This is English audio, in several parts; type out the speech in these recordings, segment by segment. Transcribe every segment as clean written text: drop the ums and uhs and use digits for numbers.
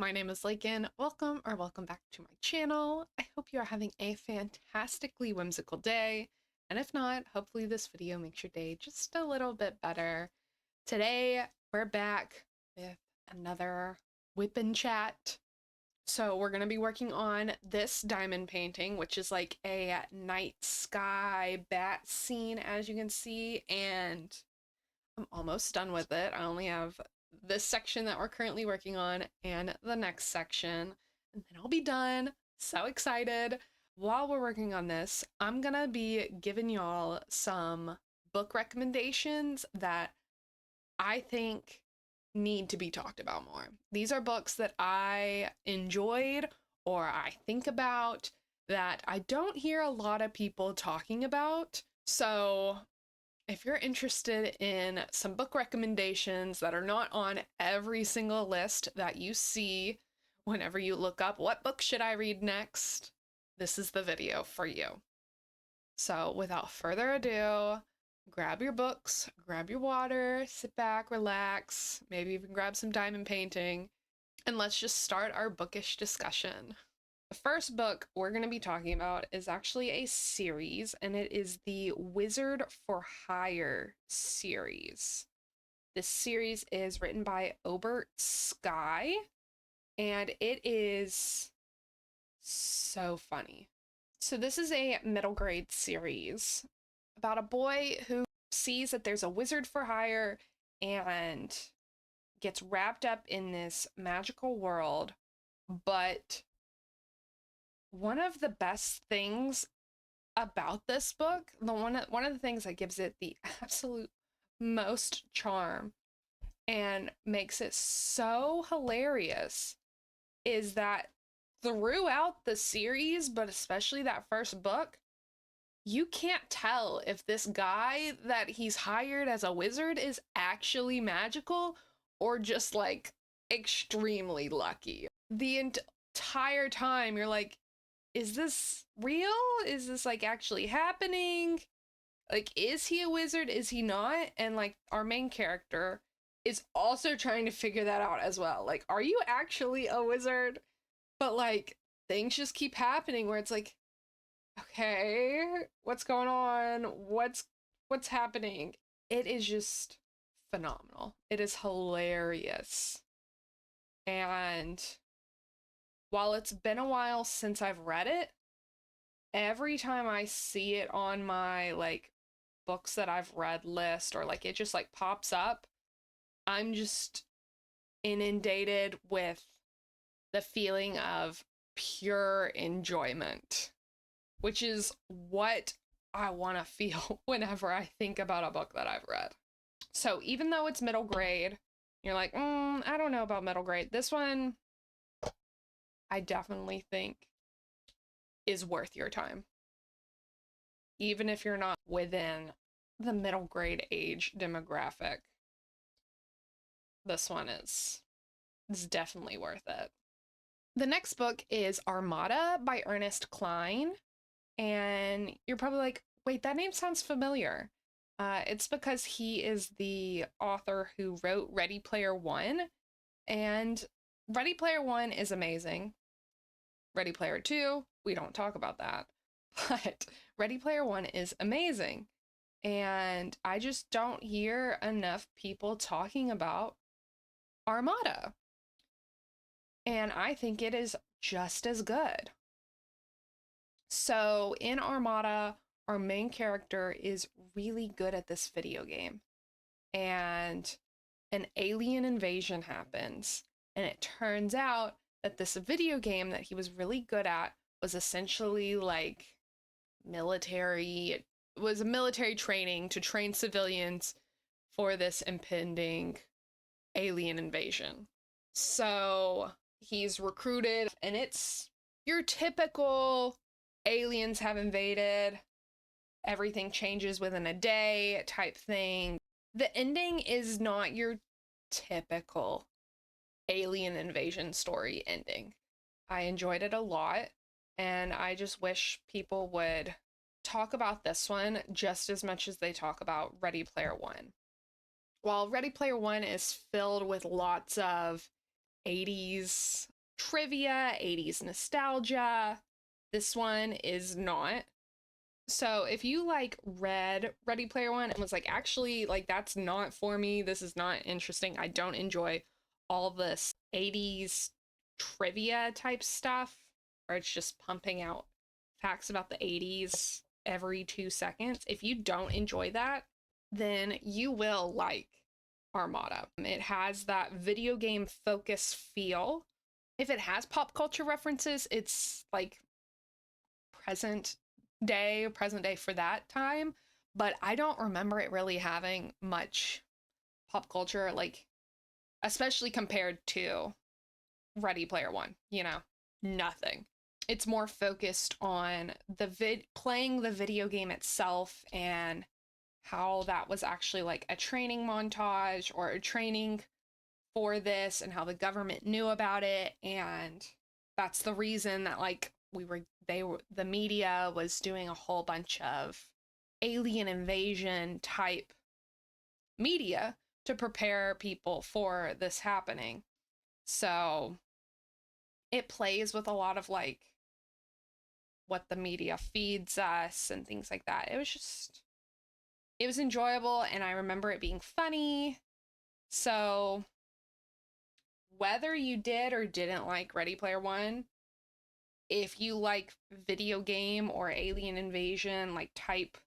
my name is Lacon. Welcome back to my channel. I hope you are having a fantastically whimsical day. And if not, hopefully this video makes your day just a little bit better. Today, we're back with another whippin' chat. So we're going to be working on this diamond painting, which is like a night sky bat scene, as you can see. And I'm almost done with it. I only have this section that we're currently working on and the next section, and then I'll be done. So excited. While we're working on this, I'm gonna be giving y'all some book recommendations that I think need to be talked about more. These are books that I enjoyed or I think about that I don't hear a lot of people talking about. So if you're interested in some book recommendations that are not on every single list that you see whenever you look up what book should I read next, this is the video for you. So without further ado, grab your books, grab your water, sit back, relax, maybe even grab some diamond painting, and let's just start our bookish discussion. The first book we're going to be talking about is actually a series, and it is the Wizard for Hire series. This series is written by Obert Sky, and it is so funny. So this is a middle grade series about a boy who sees that there's a wizard for hire and gets wrapped up in this magical world, but one of the best things about this book, one of the things that gives it the absolute most charm and makes it so hilarious, is that throughout the series, but especially that first book, you can't tell if this guy that he's hired as a wizard is actually magical or just like extremely lucky. The entire time you're like, is this real? Is this like actually happening? Like, is he a wizard? Is he not? And like our main character is also trying to figure that out as well. Like, are you actually a wizard? But like things just keep happening where it's like, okay, what's going on? What's happening? It is just phenomenal. It is hilarious. And while it's been a while since I've read it, every time I see it on my like books that I've read list, or like it just like pops up, I'm just inundated with the feeling of pure enjoyment, which is what I want to feel whenever I think about a book that I've read. So even though it's middle grade, you're like, I don't know about middle grade. This one, I definitely think is worth your time. Even if you're not within the middle grade age demographic, this one is definitely worth it. The next book is Armada by Ernest Cline. And you're probably like, wait, that name sounds familiar. It's because he is the author who wrote Ready Player One. And Ready Player One is amazing. Ready Player Two, we don't talk about that. But Ready Player One is amazing. And I just don't hear enough people talking about Armada. And I think it is just as good. So in Armada, our main character is really good at this video game. And an alien invasion happens. And it turns out that this video game that he was really good at was essentially like military, it was a military training to train civilians for this impending alien invasion. So he's recruited, and it's your typical aliens have invaded, everything changes within a day type thing. The ending is not your typical alien invasion story ending. I enjoyed it a lot, and I just wish people would talk about this one just as much as they talk about Ready Player One. While Ready Player One is filled with lots of 80s trivia, 80s nostalgia. This one is not. So if you like read Ready Player One and was like, actually, like, that's not for me, this is not interesting, I don't enjoy all this 80s trivia type stuff, or it's just pumping out facts about the 80s every 2 seconds. If you don't enjoy that, then you will like Armada. It has that video game focus feel. If it has pop culture references, it's like present day for that time, but I don't remember it really having much pop culture, like, especially compared to Ready Player One, nothing. It's more focused on playing the video game itself and how that was actually like a training montage or a training for this, and how the government knew about it, and that's the reason that like the media was doing a whole bunch of alien invasion type media to prepare people for this happening. So it plays with a lot of like what the media feeds us and things like that. It was enjoyable, and I remember it being funny. So whether you did or didn't like Ready Player One, if you like video game or alien invasion like type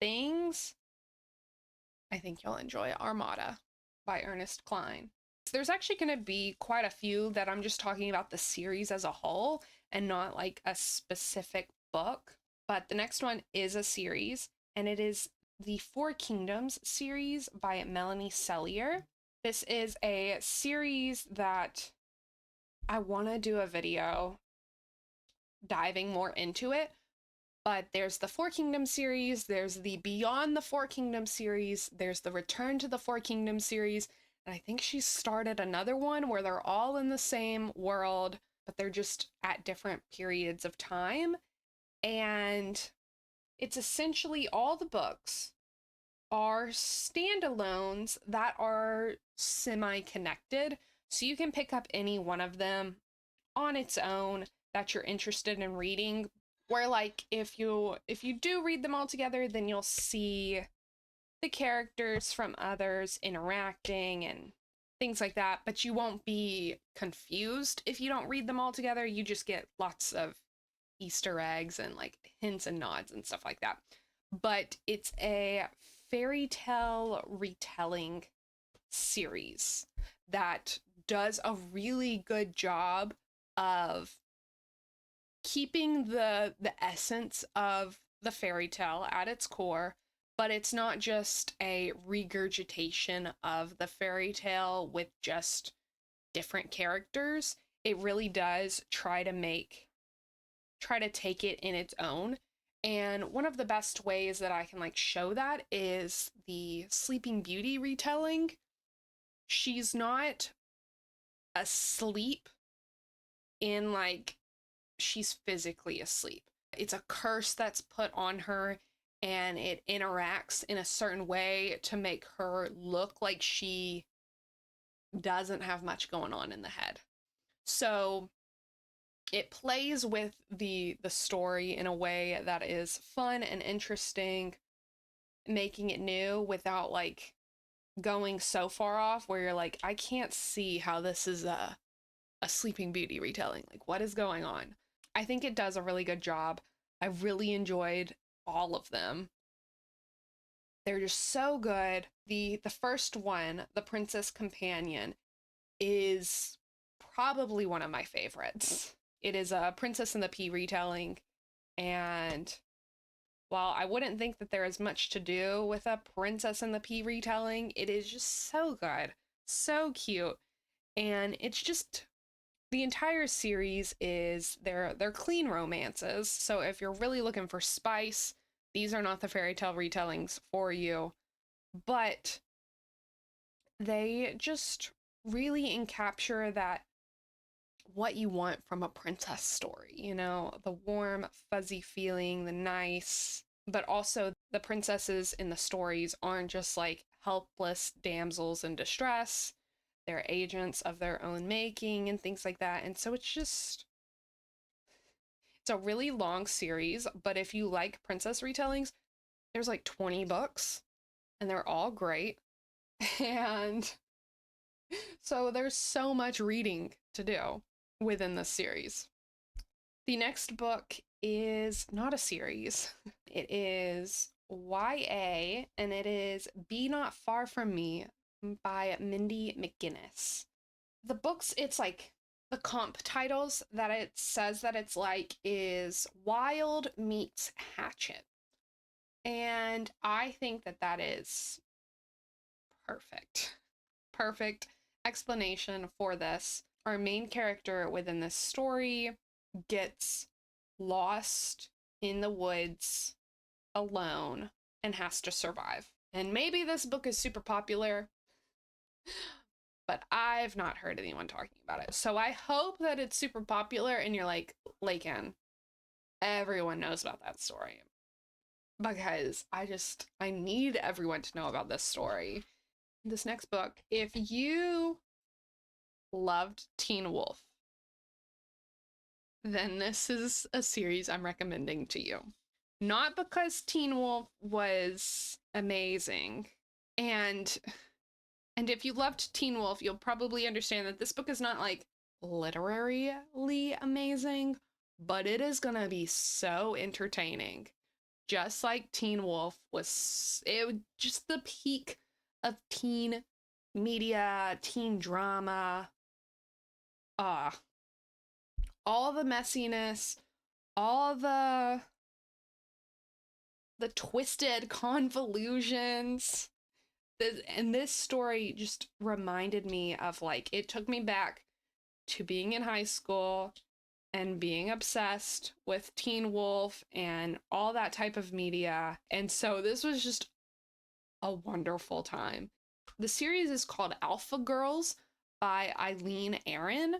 things, I think you'll enjoy Armada by Ernest Cline. So there's actually going to be quite a few that I'm just talking about the series as a whole and not like a specific book. But the next one is a series, and it is the Four Kingdoms series by Melanie Sellier. This is a series that I want to do a video diving more into it, but there's the Four Kingdoms series, there's the Beyond the Four Kingdoms series, there's the Return to the Four Kingdoms series, and I think she started another one where they're all in the same world, but they're just at different periods of time. And it's essentially all the books are standalones that are semi-connected, so you can pick up any one of them on its own that you're interested in reading, where like if you do read them all together, then you'll see the characters from others interacting and things like that, but you won't be confused if you don't read them all together. You just get lots of Easter eggs and like hints and nods and stuff like that. But it's a fairy tale retelling series that does a really good job of keeping the essence of the fairy tale at its core, but it's not just a regurgitation of the fairy tale with just different characters. It really does try to take it in its own. And one of the best ways that I can like show that is the Sleeping Beauty retelling. She's not asleep in like she's physically asleep. It's a curse that's put on her, and it interacts in a certain way to make her look like she doesn't have much going on in the head. So it plays with the story in a way that is fun and interesting, making it new without like going so far off where you're like, I can't see how this is a Sleeping Beauty retelling. Like, what is going on? I think it does a really good job. I really enjoyed all of them. They're just so good. The first one, The Princess Companion, is probably one of my favorites. It is a Princess and the Pea retelling, and while I wouldn't think that there is much to do with a Princess and the Pea retelling, it is just so good, so cute, and it's just the entire series is they're clean romances. So if you're really looking for spice, these are not the fairy tale retellings for you, but they just really encapture that what you want from a princess story, the warm, fuzzy feeling, the nice, but also the princesses in the stories aren't just like helpless damsels in distress. They're agents of their own making and things like that. And so it's a really long series, but if you like princess retellings, there's like 20 books and they're all great. And so there's so much reading to do within this series. The next book is not a series. It is YA, and it is Be Not Far From Me by Mindy McGinnis. The books, it's like the comp titles that it says that it's like is Wild meets Hatchet. And I think that that is perfect. Perfect explanation for this. Our main character within this story gets lost in the woods alone and has to survive. And maybe this book is super popular, but I've not heard anyone talking about it. So I hope that it's super popular and you're like, Lacon, everyone knows about that story. Because I need everyone to know about this story. This next book, if you loved Teen Wolf, then this is a series I'm recommending to you. Not because Teen Wolf was amazing, and if you loved Teen Wolf, you'll probably understand that this book is not like literarily amazing, but it is gonna be so entertaining. Just like Teen Wolf was, just the peak of teen media, teen drama. All the messiness, all the twisted convolutions. And this story just reminded me of, like, it took me back to being in high school and being obsessed with Teen Wolf and all that type of media. And so this was just a wonderful time. The series is called Alpha Girls by Eileen Aaron,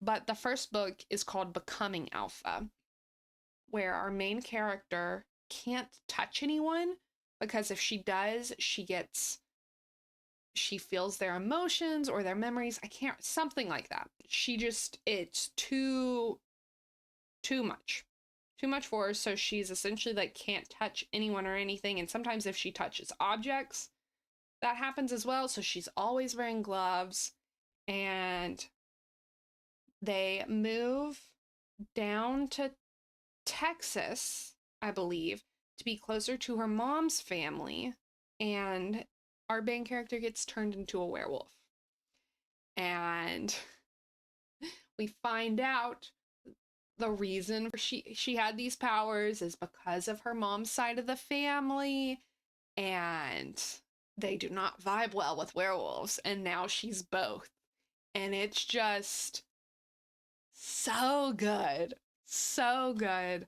but the first book is called Becoming Alpha, where our main character can't touch anyone because if she does, she feels their emotions or their memories. Something like that. It's too much. Too much for her, so she's essentially like can't touch anyone or anything, and sometimes if she touches objects, that happens as well, so she's always wearing gloves. And they move down to Texas, I believe, to be closer to her mom's family, and our main character gets turned into a werewolf. And we find out the reason she had these powers is because of her mom's side of the family, and they do not vibe well with werewolves, and now she's both. And it's just so good. So good.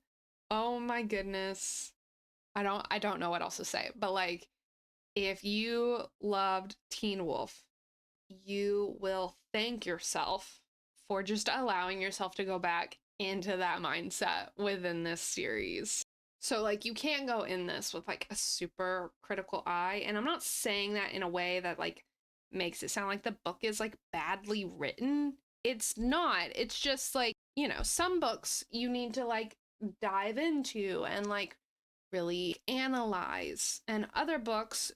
Oh my goodness. I don't know what else to say, but like, if you loved Teen Wolf, you will thank yourself for just allowing yourself to go back into that mindset within this series. So like, you can't go in this with like a super critical eye, and I'm not saying that in a way that like makes it sound like the book is like badly written. It's not. It's just like, some books you need to like dive into and like really analyze, and other books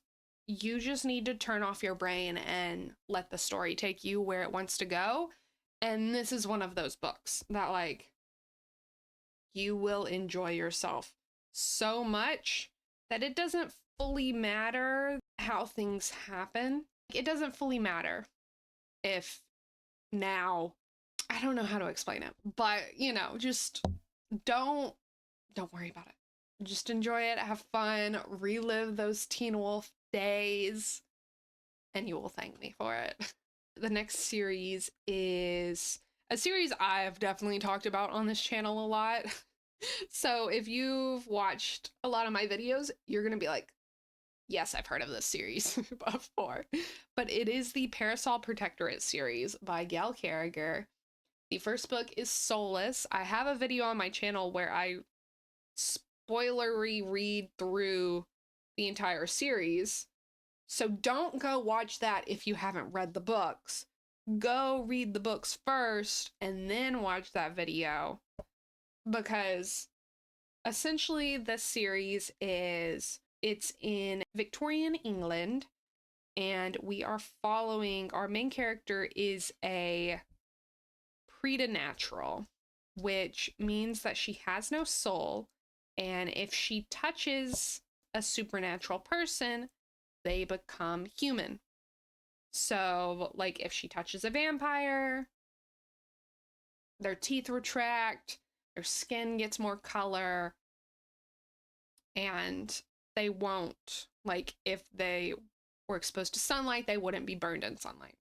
you just need to turn off your brain and let the story take you where it wants to go. And this is one of those books that like you will enjoy yourself so much that it doesn't fully matter how things happen. It doesn't fully matter if now, I don't know how to explain it, but just don't worry about it. Just enjoy it, have fun, relive those Teen Wolf days, and you will thank me for it. The next series is a series I've definitely talked about on this channel a lot. So if you've watched a lot of my videos, you're gonna be like, yes, I've heard of this series before. But it is the Parasol Protectorate series by Gail Carriger. The first book is Soulless. I have a video on my channel where I spoilery read through the entire series. So don't go watch that if you haven't read the books. go read the books first and then watch that video, because essentially this series it's in Victorian England, and we are following, our main character is a preternatural, which means that she has no soul, and if she touches a supernatural person, they become human. So, like, if she touches a vampire, their teeth retract, their skin gets more color, and they won't, like, if they were exposed to sunlight, they wouldn't be burned in sunlight.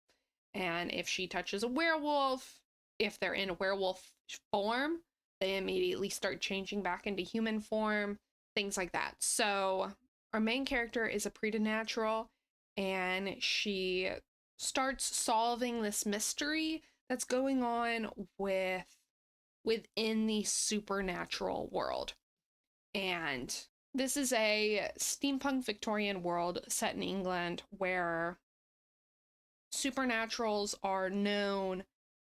And if she touches a werewolf, if they're in werewolf form, they immediately start changing back into human form, things like that. So our main character is a preternatural, and she starts solving this mystery that's going on within the supernatural world. And this is a steampunk Victorian world set in England where supernaturals are known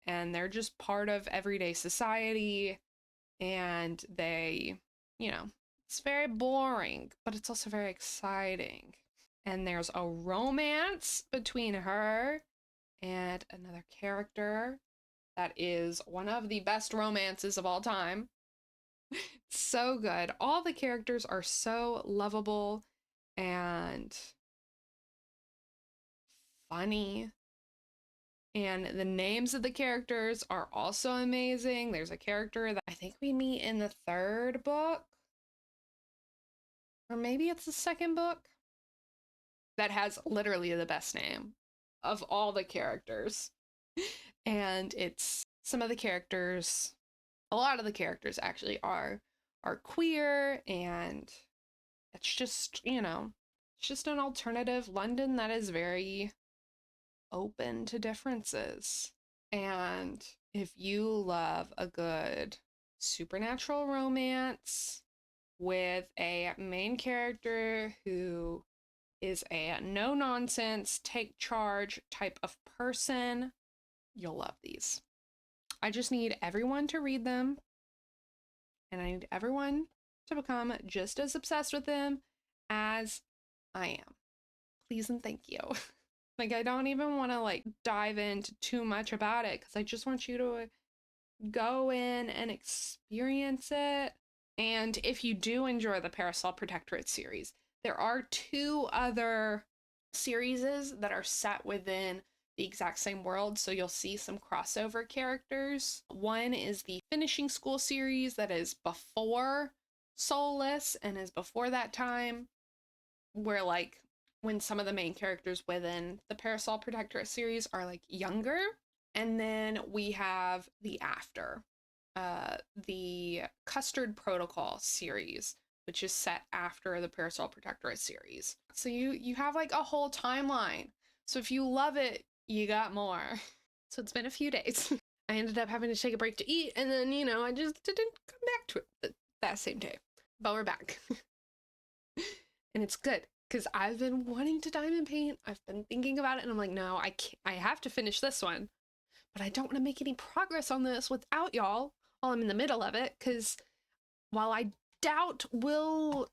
and they're just part of everyday society, and they, it's very boring, but it's also very exciting. And there's a romance between her and another character that is one of the best romances of all time. So good. All the characters are so lovable and funny. And the names of the characters are also amazing. There's a character that I think we meet in the third book, or maybe it's the second book, that has literally the best name of all the characters. And it's some of the characters, a lot of the characters actually are queer, and it's just, it's just an alternative London that is very open to differences. And if you love a good supernatural romance with a main character who is a no-nonsense, take charge type of person, you'll love these. I just need everyone to read them, and I need everyone to become just as obsessed with them as I am. Please and thank you. Like, I don't even want to dive into too much about it, because I just want you to go in and experience it. And if you do enjoy the Parasol Protectorate series, there are 2 other series that are set within the exact same world, so you'll see some crossover characters. One is the Finishing School series that is before Soulless and is before that time, where when some of the main characters within the Parasol Protectorate series are younger. And then we have the After, the Custard Protocol series, which is set after the Parasol Protectorate series. So you have a whole timeline. So if you love it, you got more. So it's been a few days. I ended up having to take a break to eat, and then, I just didn't come back to it that same day. But we're back. And it's good, because I've been wanting to diamond paint. I've been thinking about it, and I'm like, no, I can't. I have to finish this one. But I don't want to make any progress on this without y'all while I'm in the middle of it, because while I doubt we'll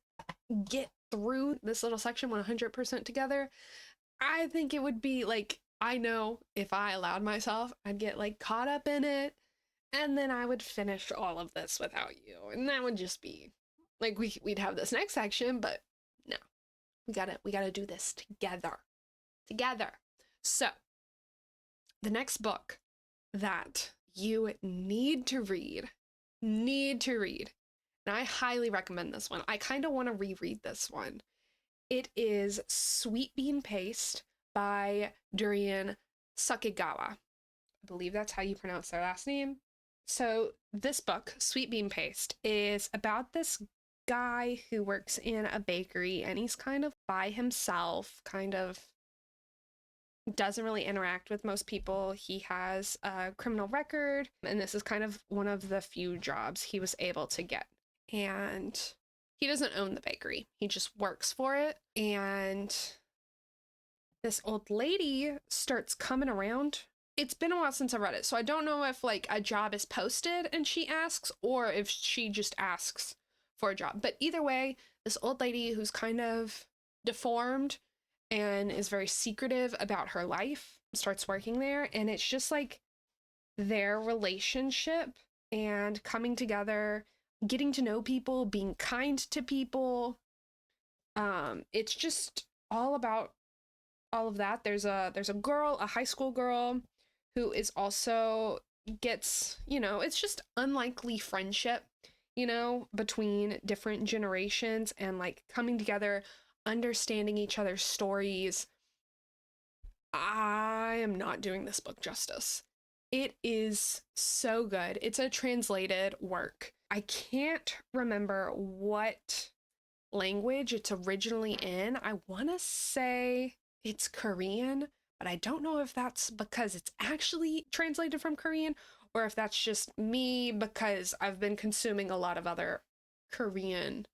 get through this little section 100% together, I think it would be I know if I allowed myself, I'd get caught up in it, and then I would finish all of this without you, and that would just be we'd have this next section, but no, we gotta do this together. So the next book that you need to read, and I highly recommend this one. I kind of want to reread this one. It is Sweet Bean Paste by Durian Sakigawa. I believe that's how you pronounce their last name. So this book, Sweet Bean Paste, is about this guy who works in a bakery, and he's kind of by himself, kind of doesn't really interact with most people. He has a criminal record, and this is kind of one of the few jobs he was able to get. And he doesn't own the bakery, he just works for it. And this old lady starts coming around it's been a while since I read it, so I don't know if like a job is posted and she asks, or if she just asks for a job. But either way, this old lady who's kind of deformed and is very secretive about her life starts working there, and it's just like their relationship and coming together, getting to know people, being kind to people. It's just all about all of that. There's a girl, a high school girl, who is also gets, it's just unlikely friendship, between different generations and like coming together, understanding each other's stories. I am not doing this book justice. It is so good. It's a translated work. I can't remember what language it's originally in. I want to say it's Korean, but I don't know if that's because it's actually translated from Korean or if that's just me because I've been consuming a lot of other Korean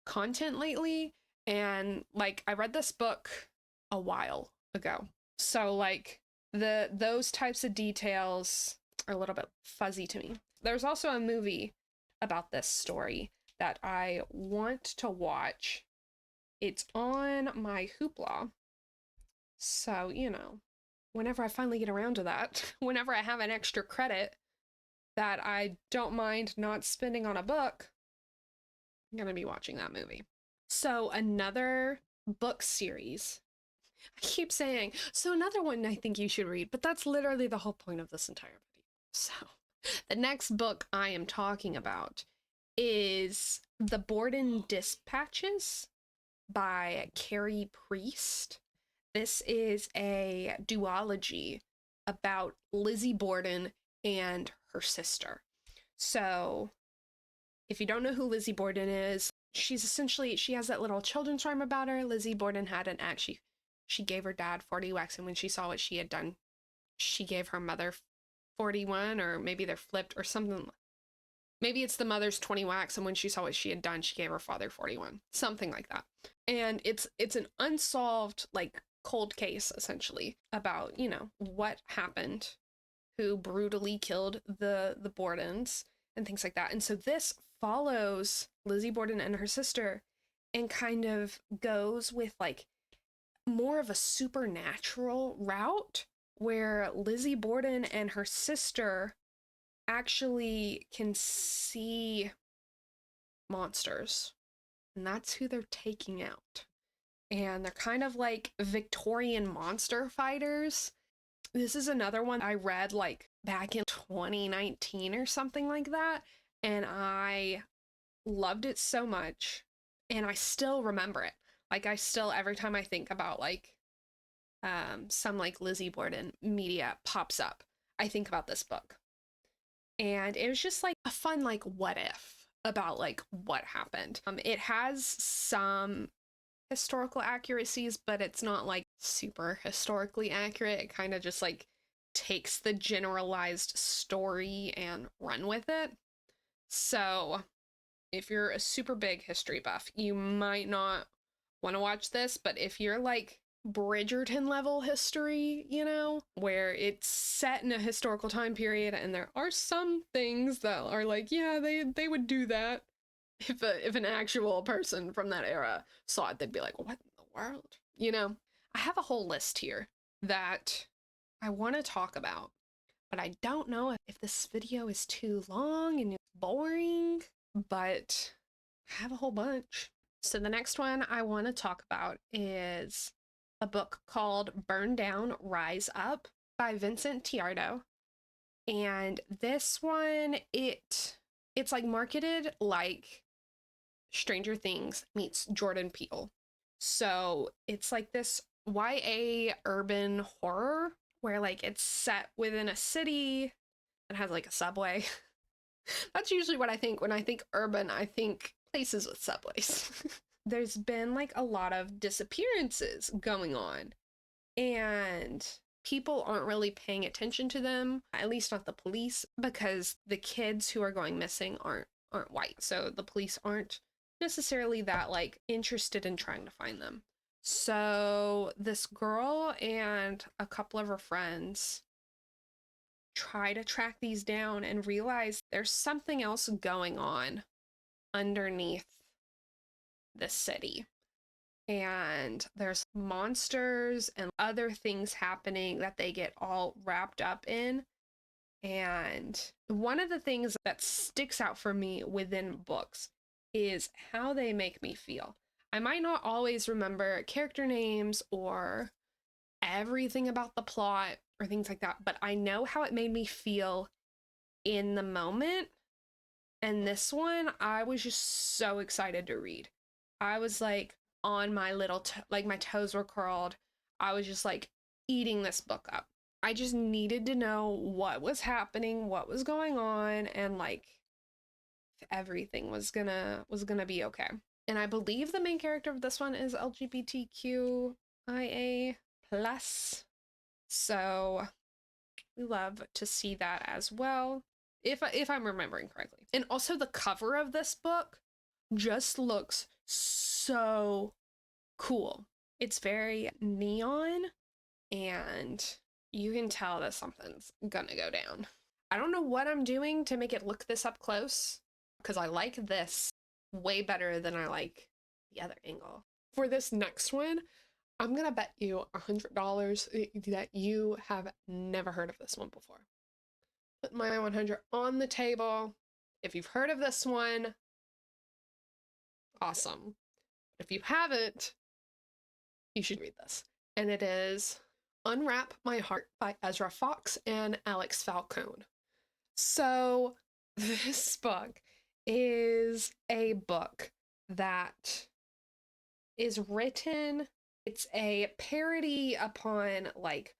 content lately. And like, I read this book a while ago. So like those types of details are a little bit fuzzy to me. There's also a movie about this story that I want to watch. It's on my Hoopla. So, whenever I finally get around to that, whenever I have an extra credit that I don't mind not spending on a book, I'm going to be watching that movie. So, another book series. I keep saying, so another one I think you should read, but that's literally the whole point of this entire video. So, the next book I am talking about is The Borden Dispatches by Carrie Priest. This is a duology about Lizzie Borden and her sister. So, if you don't know who Lizzie Borden is, she has that little children's rhyme about her. Lizzie Borden had an ex. She gave her dad 40 whacks, and when she saw what she had done, she gave her mother 41, or maybe they're flipped or something. Maybe it's the mother's 20 whacks, and when she saw what she had done, she gave her father 41. Something like that. And it's an unsolved, like, cold case, essentially, about, what happened, who brutally killed the Bordens, and things like that. And so this follows Lizzie Borden and her sister and kind of goes with, like, more of a supernatural route where Lizzie Borden and her sister actually can see monsters, and that's who they're taking out. And they're kind of like Victorian monster fighters. This is another one I read like back in 2019 or something like that, and I loved it so much, and I still remember it. Like, I still, every time I think about like some like Lizzie Borden media pops up, I think about this book. And it was just like a fun, like, what if about like what happened. It has some historical accuracies, but it's not like super historically accurate. It kind of just like takes the generalized story and run with it. So if you're a super big history buff, you might not want to watch this, but if you're like Bridgerton level history, where it's set in a historical time period and there are some things that are like, yeah, they would do that. If an actual person from that era saw it, they'd be like, what in the world? I have a whole list here that I want to talk about, but I don't know if this video is too long and boring, but I have a whole bunch. So the next one I want to talk about is a book called Burn Down, Rise Up by Vincent Tiardo. And this one, it's like marketed like Stranger Things meets Jordan Peele. So it's like this YA urban horror where like it's set within a city that has like a subway. That's usually what I think when I think urban. I think places with subways. There's been like a lot of disappearances going on, and people aren't really paying attention to them, at least not the police, because the kids who are going missing aren't white. So the police aren't necessarily that like interested in trying to find them. So this girl and a couple of her friends try to track these down and realize there's something else going on underneath the city. And there's monsters and other things happening that they get all wrapped up in. And one of the things that sticks out for me within books is how they make me feel. I might not always remember character names or everything about the plot or things like that, but I know how it made me feel in the moment. And this one, I was just so excited to read. I was like on my little, like my toes were curled. I was just like eating this book up. I just needed to know what was happening, what was going on, and like if everything was gonna be okay. And I believe the main character of this one is LGBTQIA plus. So we love to see that as well, if I'm remembering correctly. And also the cover of this book just looks so cool. It's very neon, and you can tell that something's gonna go down. I don't know what I'm doing to make it look this up close, because I like this way better than I like the other angle. For this next one, I'm gonna bet you $100 that you have never heard of this one before. Put my 100 on the table. If you've heard of this one, awesome. If you haven't, you should read this. And it is Unwrap My Heart by Ezra Fox and Alex Falcone. So this book is a book that is written, it's a parody upon like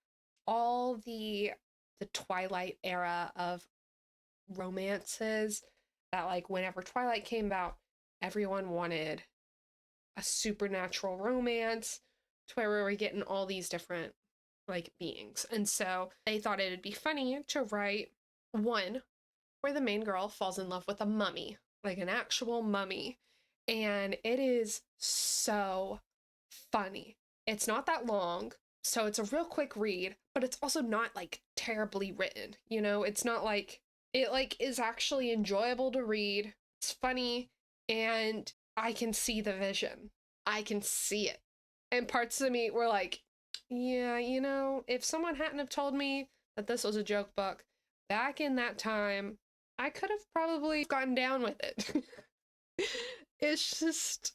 all the Twilight era of romances, that like whenever Twilight came out, everyone wanted a supernatural romance to where we were getting all these different like beings. And so they thought it'd be funny to write one where the main girl falls in love with a mummy, like an actual mummy. And it is so funny. It's not that long, so it's a real quick read, but it's also not like terribly written. You know, it's not like it like is actually enjoyable to read. It's funny, and I can see the vision. I can see it. And parts of me were like, yeah, you know, if someone hadn't have told me that this was a joke book back in that time, I could have probably gotten down with it. It's just,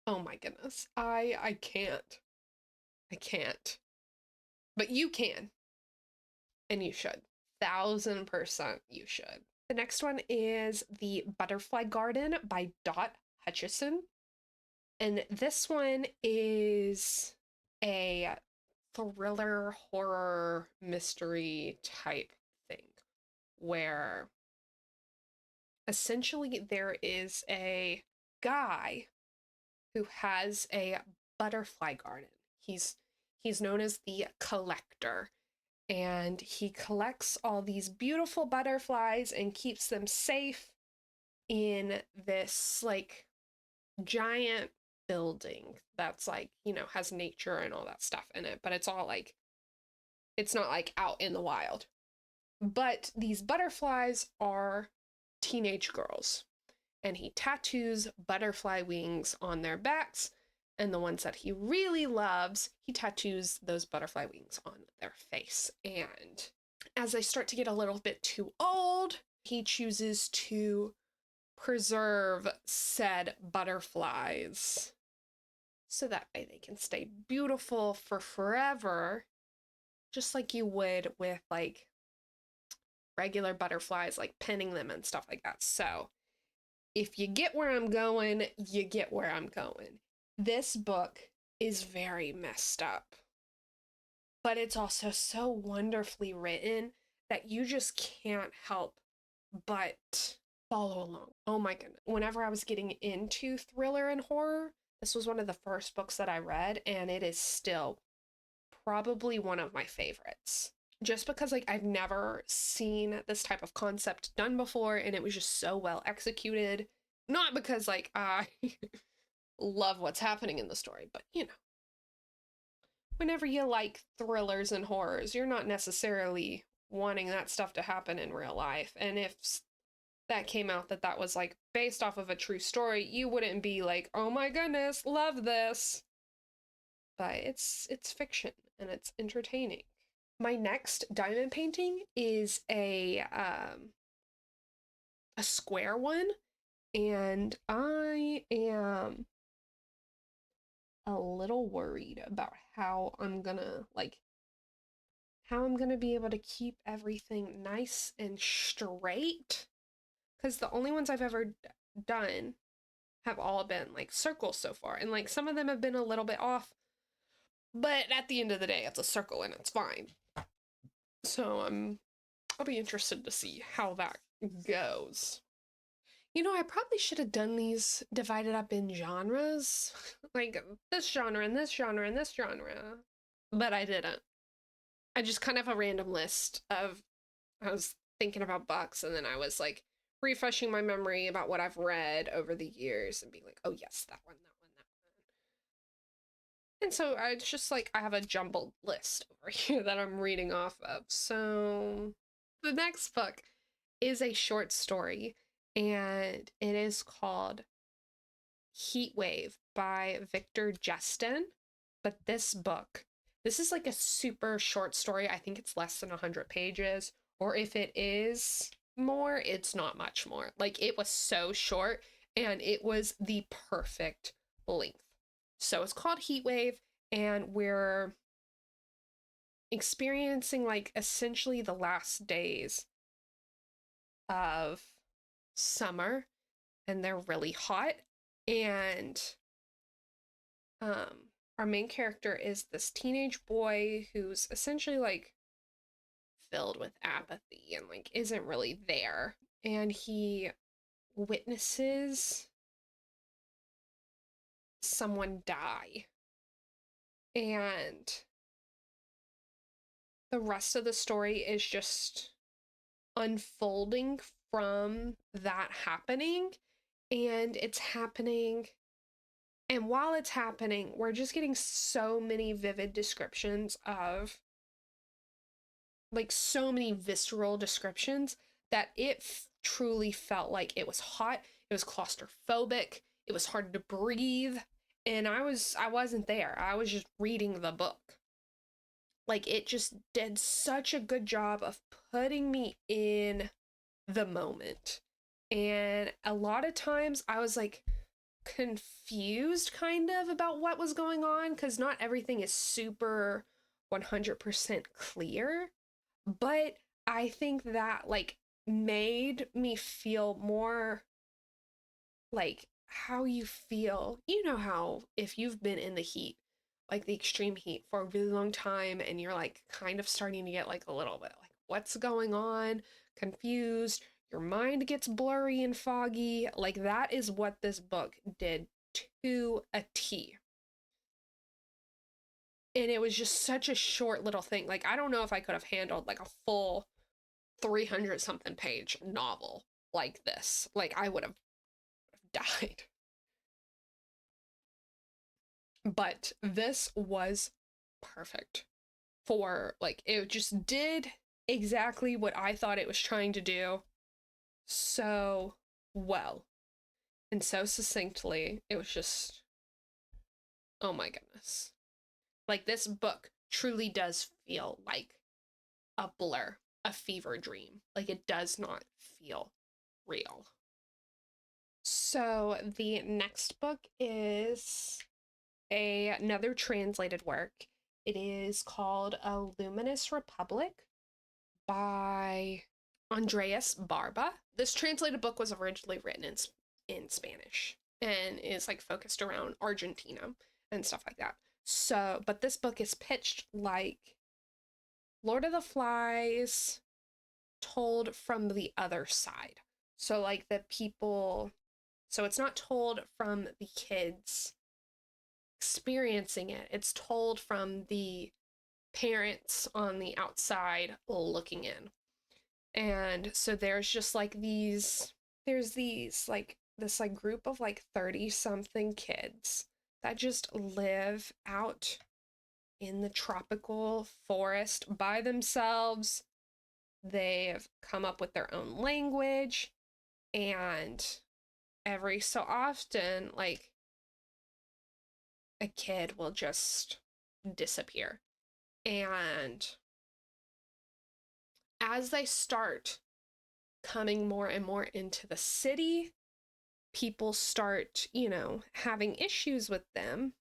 oh my goodness. I can't. I can't. But you can. And you should. 1000% you should. The next one is The Butterfly Garden by Dot Hutchison. And this one is a thriller, horror, mystery type thing where essentially there is a guy who has a butterfly garden. He's known as the Collector, and he collects all these beautiful butterflies and keeps them safe in this like giant building that's like, you know, has nature and all that stuff in it, but it's all like, it's not like out in the wild. But these butterflies are teenage girls, and he tattoos butterfly wings on their backs, and the ones that he really loves, he tattoos those butterfly wings on their face. And as they start to get a little bit too old, he chooses to preserve said butterflies so that way they can stay beautiful for forever, just like you would with like regular butterflies, like pinning them and stuff like that. So if you get where I'm going, you get where I'm going. This book is very messed up, but it's also so wonderfully written that you just can't help but follow along. Oh my goodness. Whenever I was getting into thriller and horror, this was one of the first books that I read, and it is still probably one of my favorites. Just because like I've never seen this type of concept done before, and it was just so well executed. Not because like I love what's happening in the story, but you know, whenever you like thrillers and horrors, you're not necessarily wanting that stuff to happen in real life. And if that came out that that was like based off of a true story, you wouldn't be like, oh my goodness, love this. But it's fiction and it's entertaining. My next diamond painting is a square one, and I am a little worried about how I'm gonna be able to keep everything nice and straight, because the only ones I've ever done have all been like circles so far, and like some of them have been a little bit off, but at the end of the day it's a circle and it's fine. So I'll be interested to see how that goes. You know, I probably should have done these divided up in genres, like this genre and this genre and this genre, but I didn't. I just kind of have a random list of, I was thinking about books, and then I was like refreshing my memory about what I've read over the years and being like, oh yes, that one, that one, that one. And so it's just like, I have a jumbled list over here that I'm reading off of. So the next book is a short story, and it is called Heat Wave by Victor Justin. But this is like a super short story. I think it's less than 100 pages, or if it is more, it's not much more. Like, it was so short, and it was the perfect length. So it's called Heat Wave, and we're experiencing like essentially the last days of summer, and they're really hot, and our main character is this teenage boy who's essentially like filled with apathy and like isn't really there, and he witnesses someone die, and the rest of the story is just unfolding from that happening, and it's happening, and while it's happening, we're just getting so many vivid descriptions of, like, so many visceral descriptions that it truly felt like it was hot, it was claustrophobic, it was hard to breathe, and I wasn't there. I was just reading the book. Like, it just did such a good job of putting me in the moment. And a lot of times I was like confused kind of about what was going on, because not everything is super 100% clear, but I think that like made me feel more like how you feel. You know how if you've been in the heat, like the extreme heat for a really long time, and you're like kind of starting to get like a little bit like, what's going on, confused, your mind gets blurry and foggy. Like, that is what this book did to a T. And it was just such a short little thing. Like, I don't know if I could have handled like a full 300 something page novel like this. Like, I would have died. But this was perfect for, like, it just did exactly what I thought it was trying to do so well and so succinctly. It was just, oh my goodness. Like, this book truly does feel like a blur, a fever dream. Like, it does not feel real. So the next book is another translated work. It is called A Luminous Republic by Andreas Barba. This translated book was originally written in Spanish and is like focused around Argentina and stuff like that. So, but this book is pitched like Lord of the Flies told from the other side. So like the people, so it's not told from the kids experiencing it. It's told from the parents on the outside looking in. And so there's just like there's these like this like group of like 30 something kids that just live out in the tropical forest by themselves, They've come up with their own language, and every so often, like, a kid will just disappear. And as they start coming more and more into the city, people start, having issues with them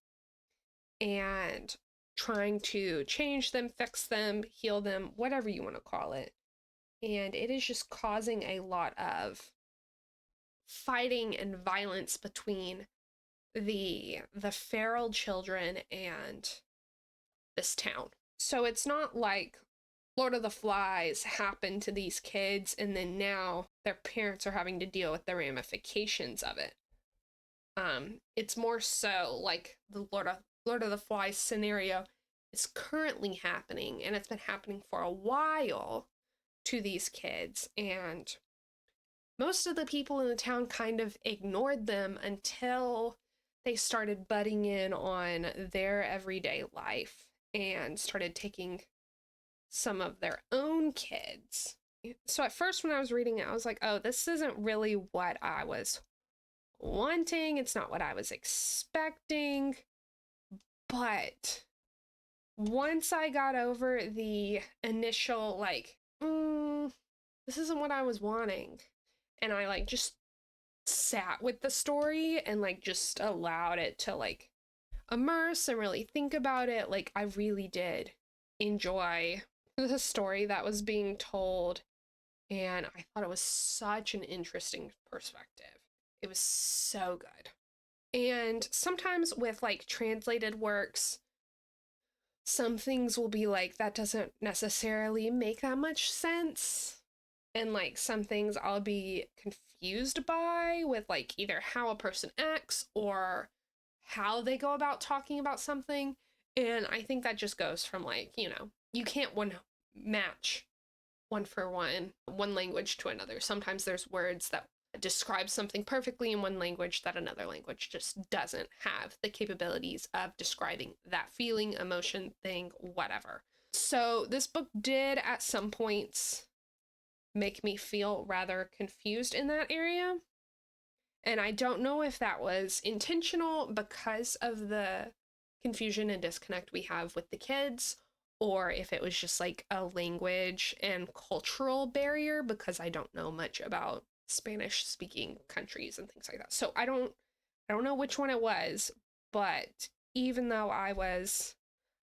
and trying to change them, fix them, heal them, whatever you want to call it. And it is just causing a lot of fighting and violence between the feral children and this town. So it's not like Lord of the Flies happened to these kids and then now their parents are having to deal with the ramifications of it. It's more so like the Lord of the Flies scenario is currently happening, and it's been happening for a while to these kids, and most of the people in the town kind of ignored them until they started butting in on their everyday life and started taking some of their own kids. So at first when I was reading it, I was like, oh, this isn't really what I was wanting. It's not what I was expecting. But once I got over the initial, like, this isn't what I was wanting, and I, like, just sat with the story and, like, just allowed it to, like, immerse and really think about it, like, I really did enjoy the story that was being told, and I thought it was such an interesting perspective. It was so good. And sometimes with, like, translated works, some things will be like, that doesn't necessarily make that much sense. And, like, some things I'll be confused by with, like, either how a person acts or how they go about talking about something. And I think that just goes from, like, you can't match one for one language to another. Sometimes there's words that describe something perfectly in one language that another language just doesn't have the capabilities of describing that feeling, emotion, thing, whatever. So this book did at some points make me feel rather confused in that area. And I don't know if that was intentional because of the confusion and disconnect we have with the kids, or if it was just like a language and cultural barrier because I don't know much about Spanish speaking countries and things like that. So I don't know which one it was, but even though I was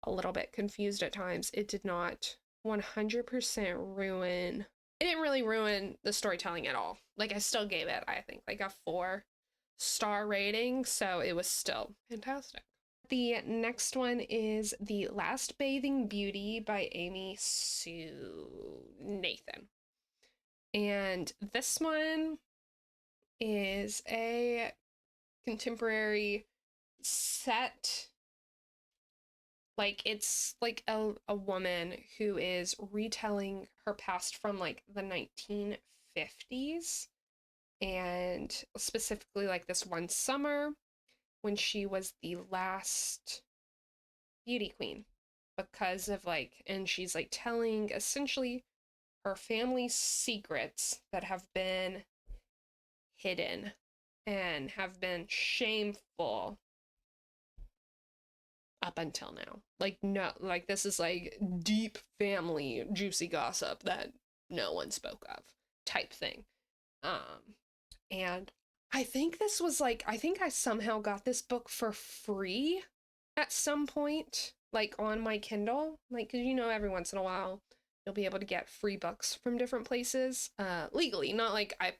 a little bit confused at times, it did not 100% ruin. It didn't really ruin the storytelling at all. Like, I still gave it, I think, like a 4-star rating, so it was still fantastic. The next one is The Last Bathing Beauty by Amy Sue Nathan. And this one is a contemporary set, like, it's like a woman who is retelling her past from, like, the 1950s, and specifically, like, this one summer when she was the last beauty queen because of, like, and she's, like, telling essentially her family's secrets that have been hidden and have been shameful up until now. Like, no, like, this is like deep family juicy gossip that no one spoke of type thing. And I think this was like, I think I somehow got this book for free at some point, like on my Kindle, like, cause every once in a while you'll be able to get free books from different places, legally, not like I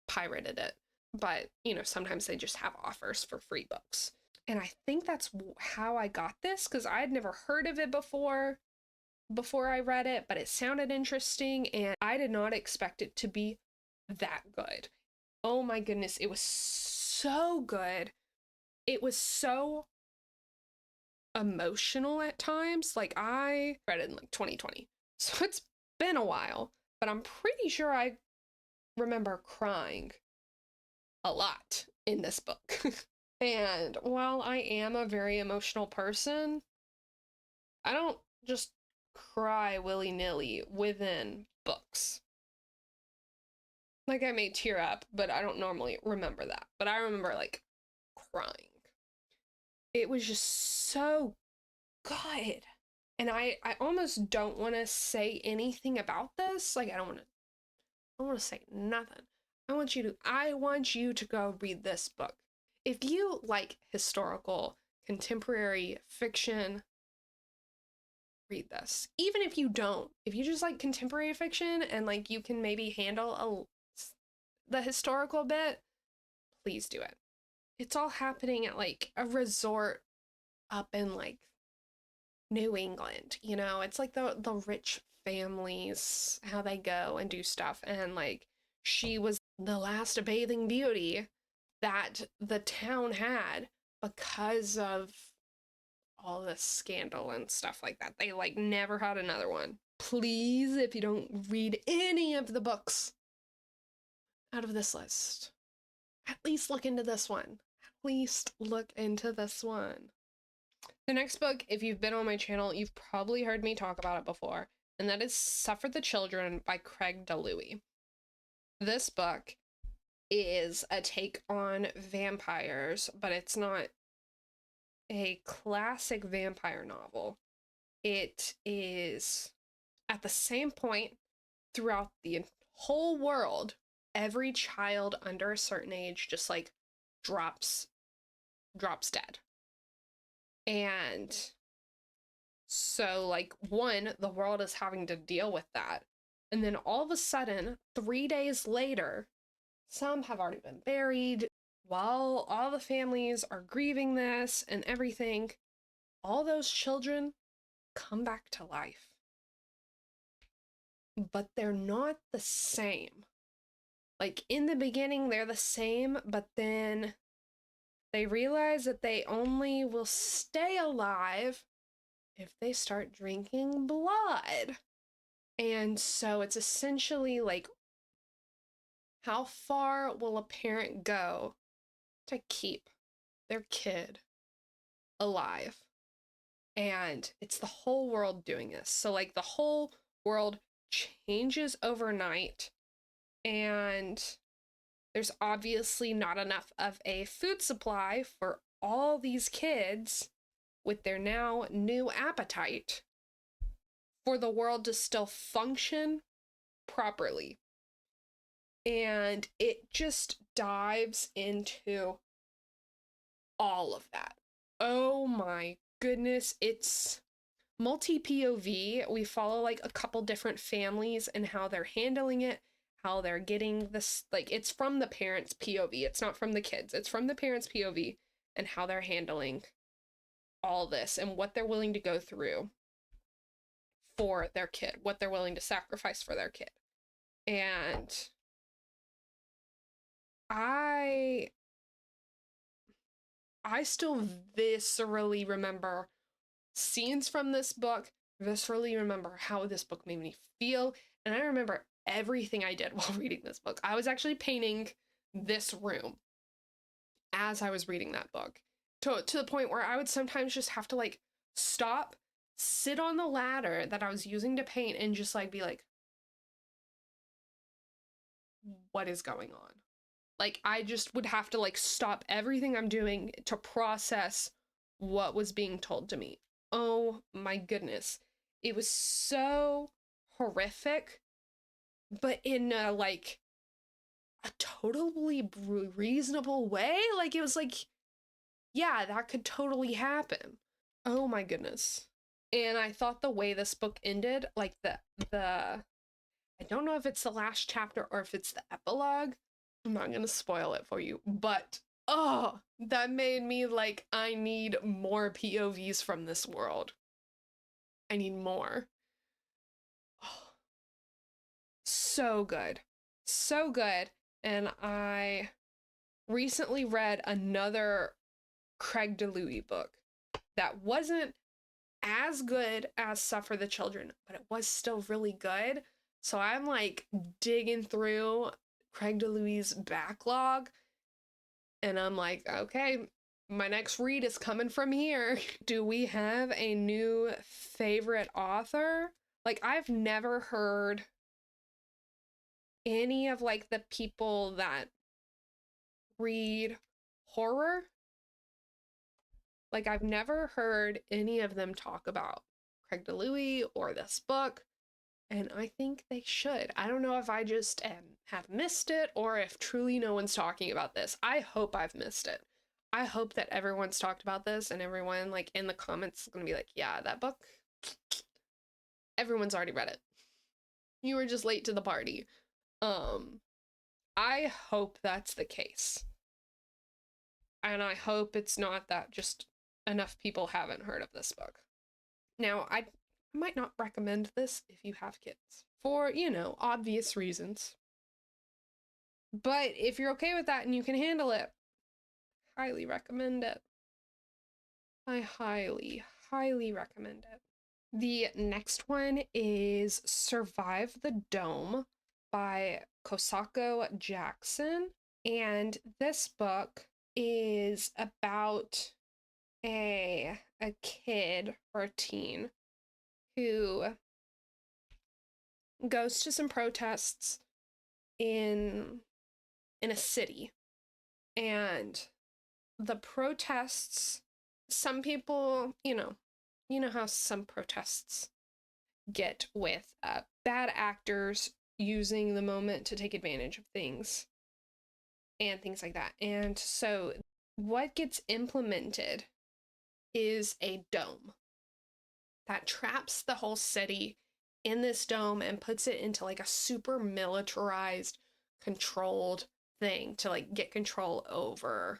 pirated it, but sometimes they just have offers for free books. And I think that's how I got this, because I had never heard of it before I read it, but it sounded interesting, and I did not expect it to be that good. Oh my goodness, it was so good. It was so emotional at times. Like, I read it in like 2020, so it's been a while, but I'm pretty sure I remember crying a lot in this book. And while I am a very emotional person, I don't just cry willy-nilly within books. Like, I may tear up, but I don't normally remember that. But I remember, like, crying. It was just so good. And I almost don't want to say anything about this. Like, I don't want to say nothing. I want you to go read this book. If you like historical, contemporary fiction, read this. Even if you don't, if you just like contemporary fiction and like you can maybe handle the historical bit, please do it. It's all happening at like a resort up in like New England, you know? It's like the rich families, how they go and do stuff. And like she was the last bathing beauty that the town had because of all this scandal and stuff like that. They like never had another one. Please, if you don't read any of the books out of this list, at least look into this one. At least look into this one. The next book, if you've been on my channel, you've probably heard me talk about it before, and that is Suffer the Children by Craig DeLuey. This book is a take on vampires, but it's not a classic vampire novel. It is at the same point throughout the whole world, every child under a certain age just like drops dead. And so like one, the world is having to deal with that. And then all of a sudden, 3 days later, some have already been buried. While all the families are grieving this and everything, all those children come back to life. But they're not the same. Like in the beginning, they're the same, but then they realize that they only will stay alive if they start drinking blood. And so it's essentially like, how far will a parent go to keep their kid alive? And it's the whole world doing this. So like the whole world changes overnight, and there's obviously not enough of a food supply for all these kids with their now new appetite for the world to still function properly. And it just dives into all of that. Oh my goodness, it's multi-POV. We follow like a couple different families and how they're handling it, how they're getting this, like it's from the parents' POV. It's not from the kids. It's from the parents' POV and how they're handling all this and what they're willing to go through for their kid, what they're willing to sacrifice for their kid. And I still viscerally remember scenes from this book, viscerally remember how this book made me feel, and I remember everything I did while reading this book. I was actually painting this room as I was reading that book, to the point where I would sometimes just have to like stop, sit on the ladder that I was using to paint, and just like be like, what is going on? Like, I just would have to like stop everything I'm doing to process what was being told to me. Oh my goodness. It was so horrific, but in a like a totally reasonable way. Like it was like, yeah, that could totally happen. Oh my goodness. And I thought the way this book ended, like the I don't know if it's the last chapter or if it's the epilogue. I'm not gonna spoil it for you, but oh, that made me like, I need more POVs from this world. I need more. Oh, so good. So good. And I recently read another Craig DeLuey book that wasn't as good as Suffer the Children, but it was still really good. So I'm like digging through Craig DeLuey's backlog, and I'm like, okay, My next read is coming from here. Do we have a new favorite author? Like, I've never heard any of like the people that read horror. Like, I've never heard any of them talk about Craig DeLuey or this book, and I think they should. I don't know if I just have missed it or if truly no one's talking about this. I hope I've missed it. I hope that everyone's talked about this and everyone like in the comments is gonna be like, yeah, that book, everyone's already read it. You were just late to the party. I hope that's the case. And I hope it's not that just enough people haven't heard of this book. Now, I might not recommend this if you have kids for, you know, obvious reasons. But if you're okay with that and you can handle it, highly recommend it. I highly, highly recommend it. The next one is Survive the Dome by Kosako Jackson. And this book is about a kid or a teen who goes to some protests in a city. And the protests, some people, you know how some protests get with bad actors using the moment to take advantage of things and things like that. And so what gets implemented is a dome that traps the whole city in this dome and puts it into like a super militarized, controlled thing to like get control over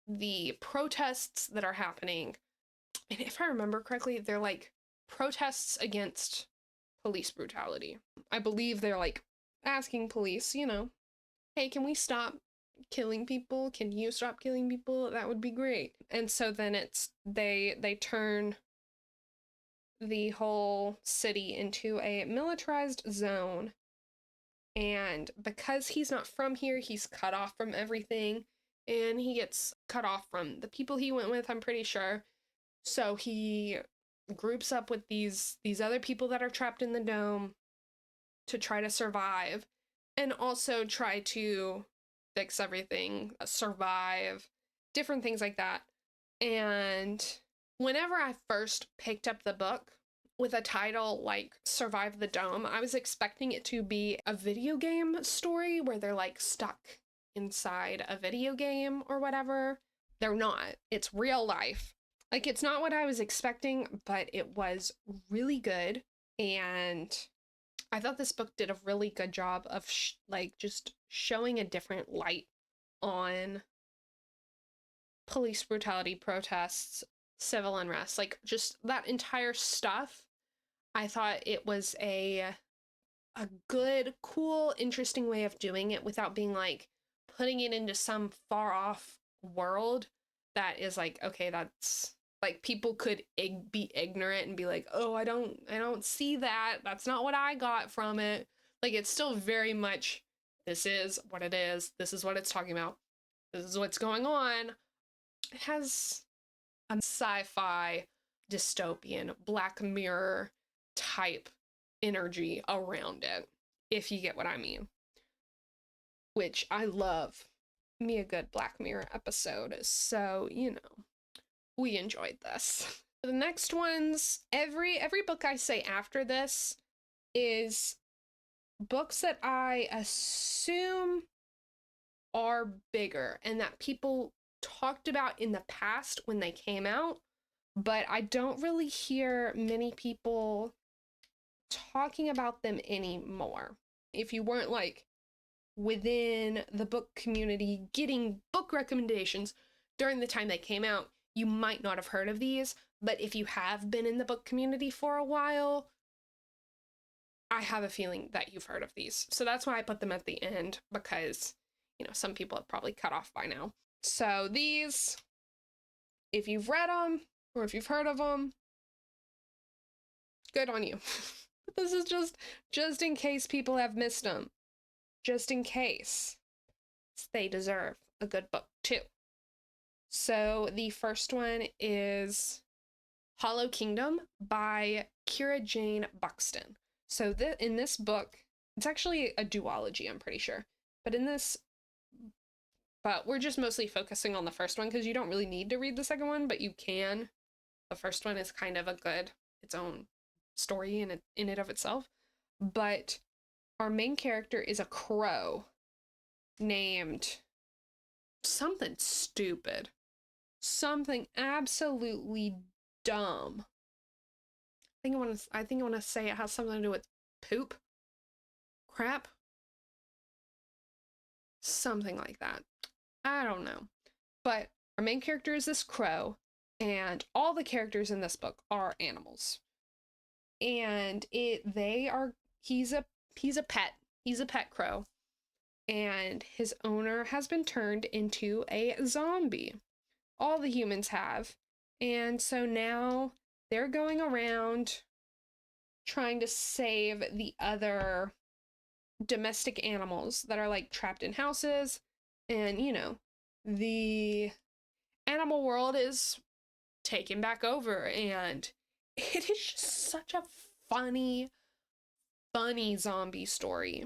the protests that are happening. And if I remember correctly, they're like protests against police brutality. I believe they're like asking police, you know, hey, can we stop killing people? Can you stop killing people? That would be great. And so then it's they turn the whole city into a militarized zone. And because he's not from here, he's cut off from everything. And he gets cut off from the people he went with, I'm pretty sure. So he groups up with these other people that are trapped in the dome to try to survive and also try to fix everything, survive, different things like that. And whenever I first picked up the book with a title like Survive the Dome, I was expecting it to be a video game story where they're like stuck inside a video game or whatever. They're not. It's real life. Like, it's not what I was expecting, but it was really good. And I thought this book did a really good job of just showing a different light on police brutality, protests, civil unrest, like just that entire stuff. I thought it was a good, cool, interesting way of doing it without being like putting it into some far off world that is like, okay, that's like people could be ignorant and be like, oh, I don't see that. That's not what I got from it. Like, it's still very much, this is what it is. This is what it's talking about. This is what's going on. It has a sci-fi, dystopian, Black Mirror type energy around it, if you get what I mean. Which I love me a good Black Mirror episode, so, you know, we enjoyed this. The next ones, every book I say after this is books that I assume are bigger and that people talked about in the past when they came out, but I don't really hear many people talking about them anymore. If you weren't like within the book community getting book recommendations during the time they came out, you might not have heard of these, but if you have been in the book community for a while, I have a feeling that you've heard of these. So that's why I put them at the end, because, you know, some people have probably cut off by now. So these, if you've read them or if you've heard of them, good on you. This is just in case people have missed them. Just in case. They deserve a good book too. So the first one is Hollow Kingdom by Kira Jane Buxton. So in this book, it's actually a duology, I'm pretty sure. But we're just mostly focusing on the first one because you don't really need to read the second one, but you can. The first one is kind of its own story in it of itself. But our main character is a crow named something stupid. Something absolutely dumb. I think I want to say it has something to do with poop. Crap. Something like that. I don't know. But our main character is this crow, and all the characters in this book are animals. And he's a pet. He's a pet crow. And his owner has been turned into a zombie. All the humans have. And so now they're going around trying to save the other domestic animals that are like trapped in houses. And, you know, the animal world is taken back over. And it is just such a funny zombie story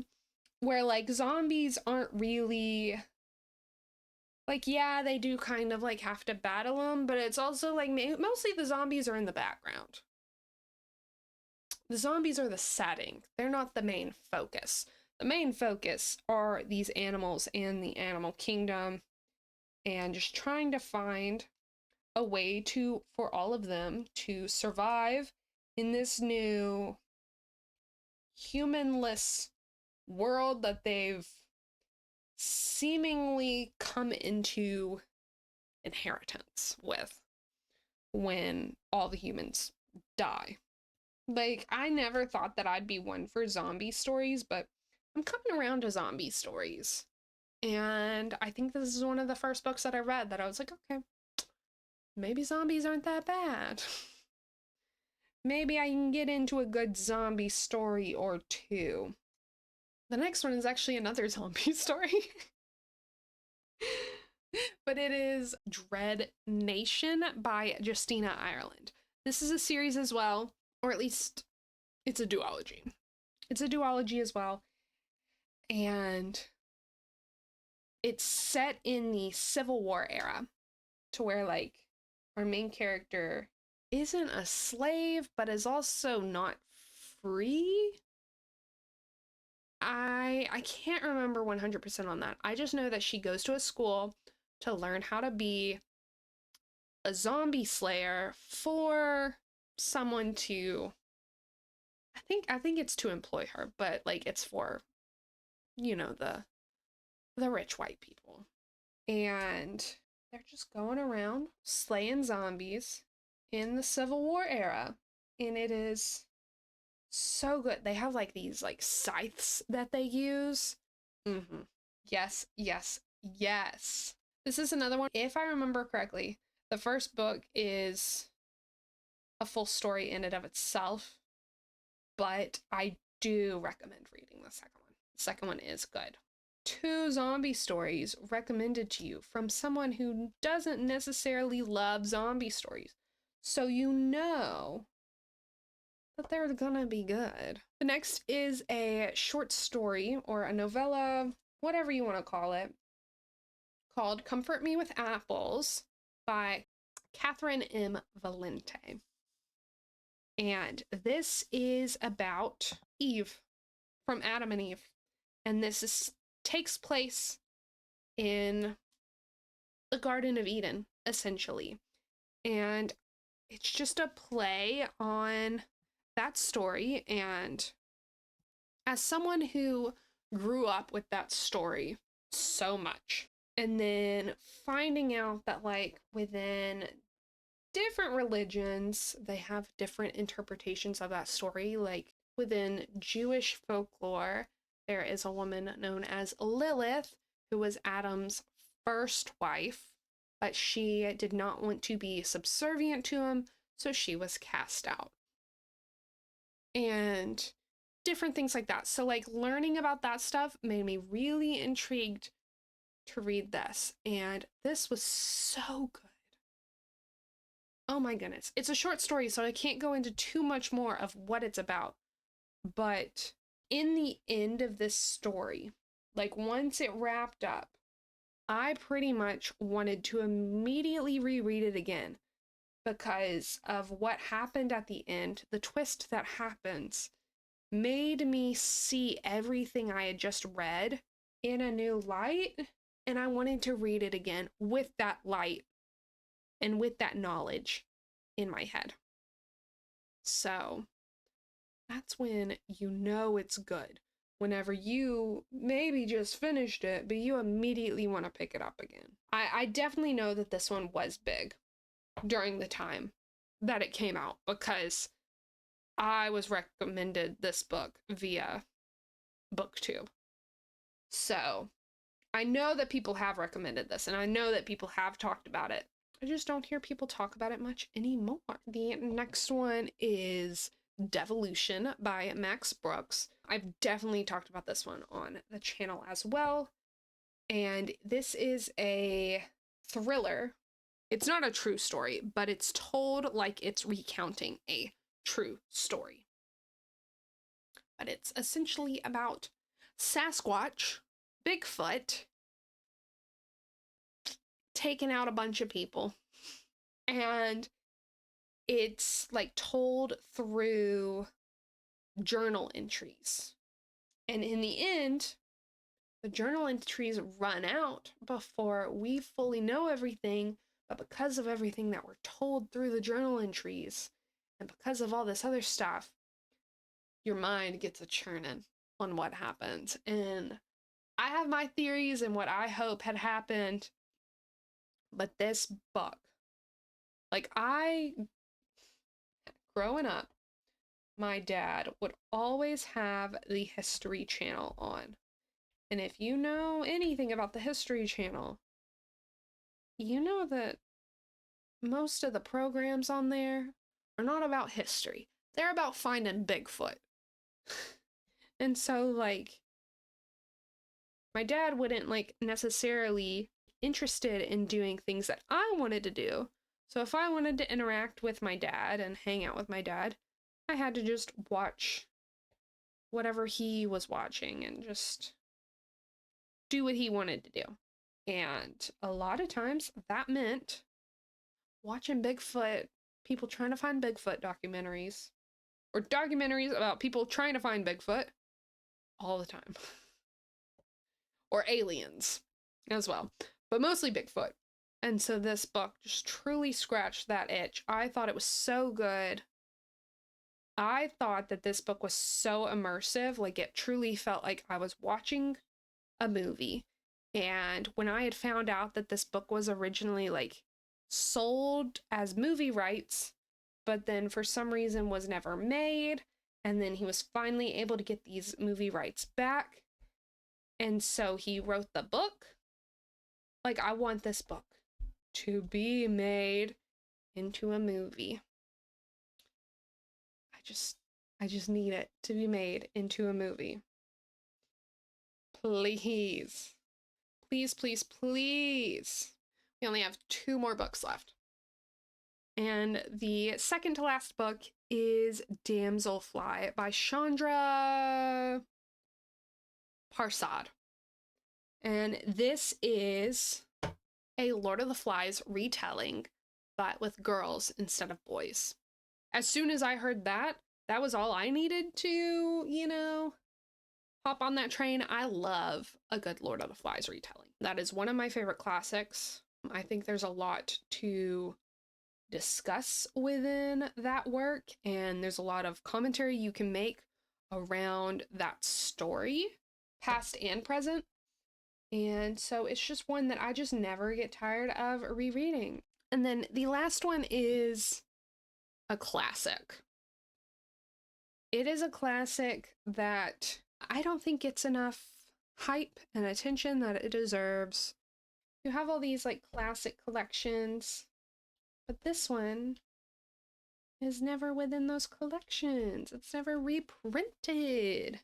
where like zombies aren't really like, yeah, they do kind of like have to battle them, but it's also like mostly the zombies are in the background. The zombies are the setting. They're not the main focus. The main focus are these animals and the animal kingdom, and just trying to find a way for all of them to survive in this new humanless world that they've seemingly come into inheritance with when all the humans die. Like, I never thought that I'd be one for zombie stories, but I'm coming around to zombie stories. And I think this is one of the first books that I read that I was like, okay, maybe zombies aren't that bad. Maybe I can get into a good zombie story or two. The next one is actually another zombie story. But it is Dread Nation by Justina Ireland. This is a series as well, or at least it's a duology. It's a duology as well. And it's set in the Civil War era, to where like our main character isn't a slave, but is also not free. I can't remember 100% on that. I just know that she goes to a school to learn how to be a zombie slayer for someone to, I think it's to employ her, but like it's for, you know, the rich white people. And they're just going around slaying zombies in the Civil War era. And it is so good. They have like these like scythes that they use. Mm-hmm. Yes, yes, yes. This is another one. If I remember correctly, the first book is a full story in and of itself, but I do recommend reading the second one. The second one is good. 2 zombie stories recommended to you from someone who doesn't necessarily love zombie stories. So you know that they're gonna be good. The next is a short story or a novella, whatever you want to call it, called Comfort Me with Apples by Catherine M. Valente. And this is about Eve, from Adam and Eve. And takes place in the Garden of Eden, essentially. And it's just a play on that story. And as someone who grew up with that story so much, and then finding out that like within different religions, they have different interpretations of that story. Like within Jewish folklore, there is a woman known as Lilith, who was Adam's first wife, but she did not want to be subservient to him, so she was cast out. And different things like that. So like learning about that stuff made me really intrigued to read this, and this was so good. Oh my goodness. It's a short story, so I can't go into too much more of what it's about. But in the end of this story, like once it wrapped up, I pretty much wanted to immediately reread it again because of what happened at the end. The twist that happens made me see everything I had just read in a new light, and I wanted to read it again with that light and with that knowledge in my head. So that's when you know it's good. Whenever you maybe just finished it, but you immediately want to pick it up again. I definitely know that this one was big during the time that it came out because I was recommended this book via BookTube. So I know that people have recommended this, and I know that people have talked about it. I just don't hear people talk about it much anymore. The next one is Devolution by Max Brooks. I've definitely talked about this one on the channel as well. And this is a thriller. It's not a true story, but it's told like it's recounting a true story. But it's essentially about Sasquatch, Bigfoot, taking out a bunch of people. And it's like told through journal entries. And in the end, the journal entries run out before we fully know everything, but because of everything that we're told through the journal entries, and because of all this other stuff, your mind gets a churning on what happened. And I have my theories and what I hope had happened, but this book, like growing up, my dad would always have the History Channel on. And if you know anything about the History Channel, you know that most of the programs on there are not about history. They're about finding Bigfoot. And so, like, my dad wouldn't, like, necessarily interested in doing things that I wanted to do. So if I wanted to interact with my dad and hang out with my dad, I had to just watch whatever he was watching and just do what he wanted to do. And a lot of times that meant watching Bigfoot, people trying to find Bigfoot documentaries, or documentaries about people trying to find Bigfoot all the time. Or aliens as well, but mostly Bigfoot. And so this book just truly scratched that itch. I thought it was so good. I thought that this book was so immersive, like it truly felt like I was watching a movie. And when I had found out that this book was originally like sold as movie rights, but then for some reason was never made, and then he was finally able to get these movie rights back, and so he wrote the book. Like, I want this book to be made into a movie. I just need it to be made into a movie. Please. Please, please, please. We only have 2 more books left. And the second to last book is Damselfly by Chandra Parsad. And this is a Lord of the Flies retelling, but with girls instead of boys. As soon as I heard that, that was all I needed to, you know, hop on that train. I love a good Lord of the Flies retelling. That is one of my favorite classics. I think there's a lot to discuss within that work, and there's a lot of commentary you can make around that story, past and present. And so it's just one that I just never get tired of rereading. And then the last one is a classic. It is a classic that I don't think gets enough hype and attention that it deserves. You have all these like classic collections, but this one is never within those collections. It's never reprinted.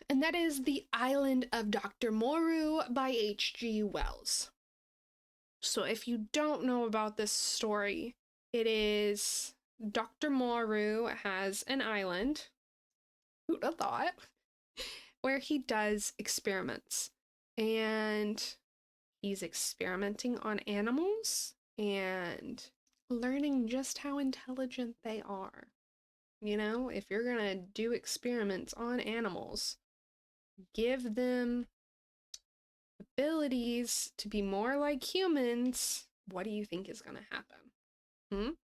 and that is The Island of Dr. Moreau by H.G. Wells. So if you don't know about this story, it is Dr. Moreau has an island, who'd have thought, where he does experiments. And he's experimenting on animals and learning just how intelligent they are. You know, if you're gonna do experiments on animals, give them abilities to be more like humans, what do you think is gonna happen?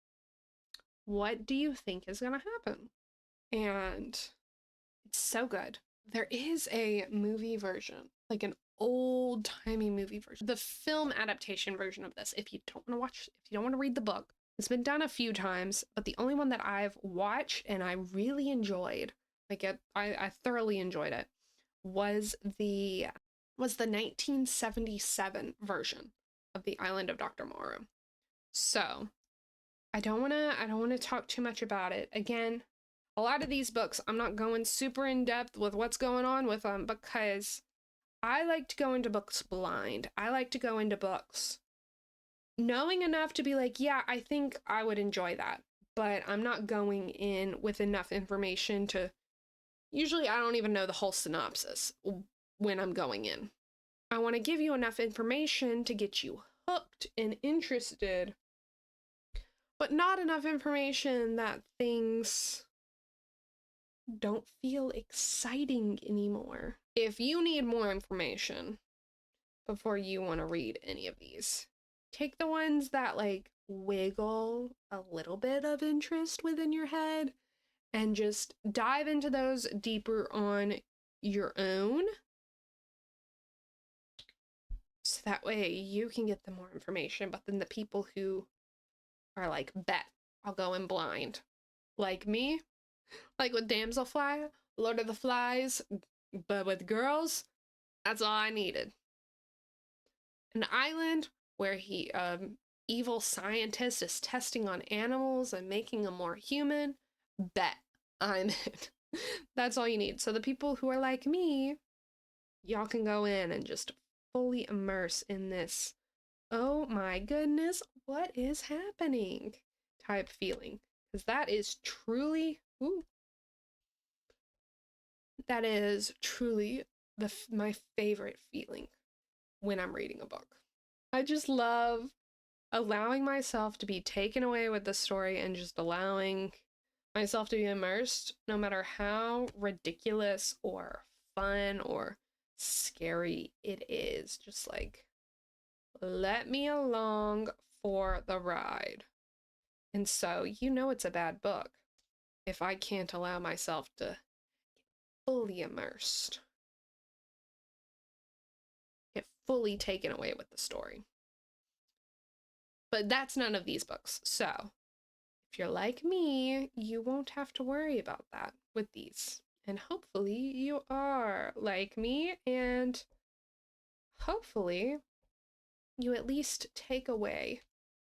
What do you think is gonna happen? And it's so good. There is a movie version, like an old-timey movie version. The film adaptation version of this, if you don't want to watch, if you don't want to read the book, it's been done a few times, but the only one that I've watched and I really enjoyed, I thoroughly enjoyed it, was the 1977 version of The Island of Dr. Moreau. So, I don't want to talk too much about it. Again, a lot of these books, I'm not going super in depth with what's going on with them because I like to go into books blind. I like to go into books knowing enough to be like, yeah, I think I would enjoy that. But I'm not going in with enough information to, usually I don't even know the whole synopsis when I'm going in. I want to give you enough information to get you hooked and interested, but not enough information that things don't feel exciting anymore. If you need more information before you want to read any of these, take the ones that like wiggle a little bit of interest within your head and just dive into those deeper on your own. So that way you can get the more information, but then the people who are like, bet, I'll go in blind, like me, like with Damselfly, Lord of the Flies, but with girls, that's all I needed. An island where evil scientist is testing on animals and making them more human, bet, I'm in. That's all you need. So the people who are like me, y'all can go in and just fully immerse in this, oh my goodness, what is happening type feeling. Because that is truly, that is truly my favorite feeling when I'm reading a book. I just love allowing myself to be taken away with the story and just allowing myself to be immersed, no matter how ridiculous or fun or scary it is. Just like, let me along for the ride. And so, you know it's a bad book if I can't allow myself to get fully immersed, get fully taken away with the story. But that's none of these books. So, if you're like me, you won't have to worry about that with these. And hopefully you are like me, and hopefully you at least take away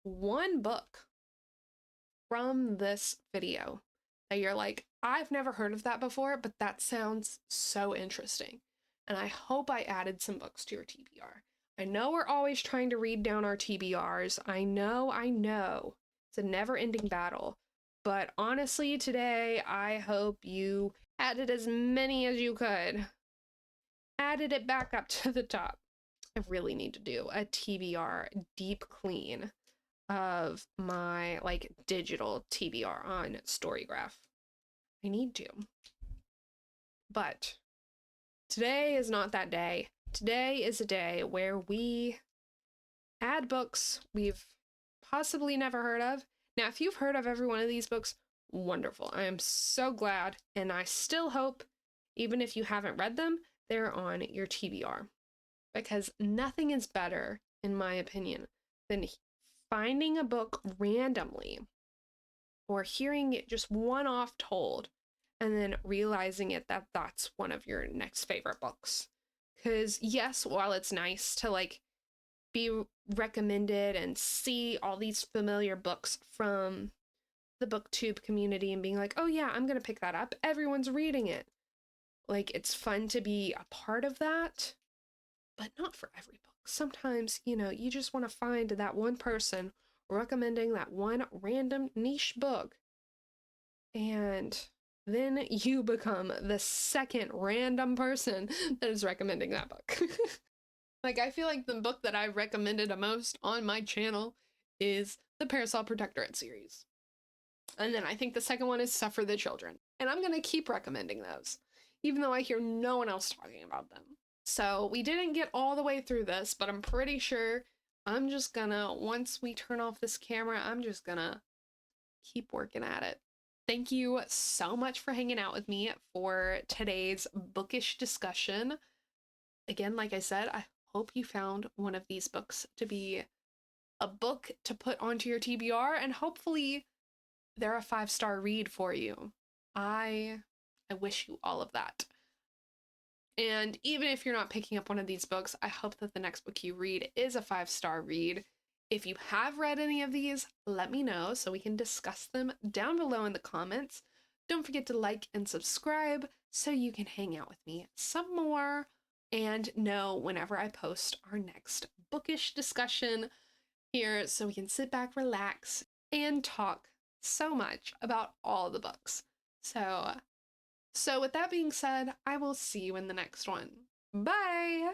one book from this video that you're like, I've never heard of that before, but that sounds so interesting. And I hope I added some books to your TBR. I know we're always trying to read down our TBRs. I know. It's a never-ending battle. But honestly, today, I hope you added as many as you could. Added it back up to the top. I really need to do a TBR deep clean of my like digital TBR on Storygraph. I need to. But today is not that day. Today is a day where we add books we've possibly never heard of. Now, if you've heard of every one of these books, wonderful. I am so glad, and I still hope, even if you haven't read them, they're on your TBR. Because nothing is better, in my opinion, than finding a book randomly or hearing it just one-off told and then realizing that that's one of your next favorite books. Because yes, while it's nice to like be recommended and see all these familiar books from the booktube community and being like, oh yeah, I'm gonna pick that up, everyone's reading it, Like, it's fun to be a part of that, but not for every book. Sometimes, you just want to find that one person recommending that one random niche book, and then you become the second random person that is recommending that book. Like, I feel like the book that I recommended the most on my channel is the Parasol Protectorate series. And then I think the second one is Suffer the Children. And I'm going to keep recommending those, even though I hear no one else talking about them. So we didn't get all the way through this, but I'm pretty sure I'm just gonna, once we turn off this camera, I'm just gonna keep working at it. Thank you so much for hanging out with me for today's bookish discussion. Again, like I said, I hope you found one of these books to be a book to put onto your TBR, and hopefully they're a 5-star read for you. I wish you all of that. And even if you're not picking up one of these books, I hope that the next book you read is a 5-star read. If you have read any of these, let me know so we can discuss them down below in the comments. Don't forget to like and subscribe so you can hang out with me some more and know whenever I post our next bookish discussion here, so we can sit back, relax, and talk so much about all the books. So with that being said, I will see you in the next one. Bye!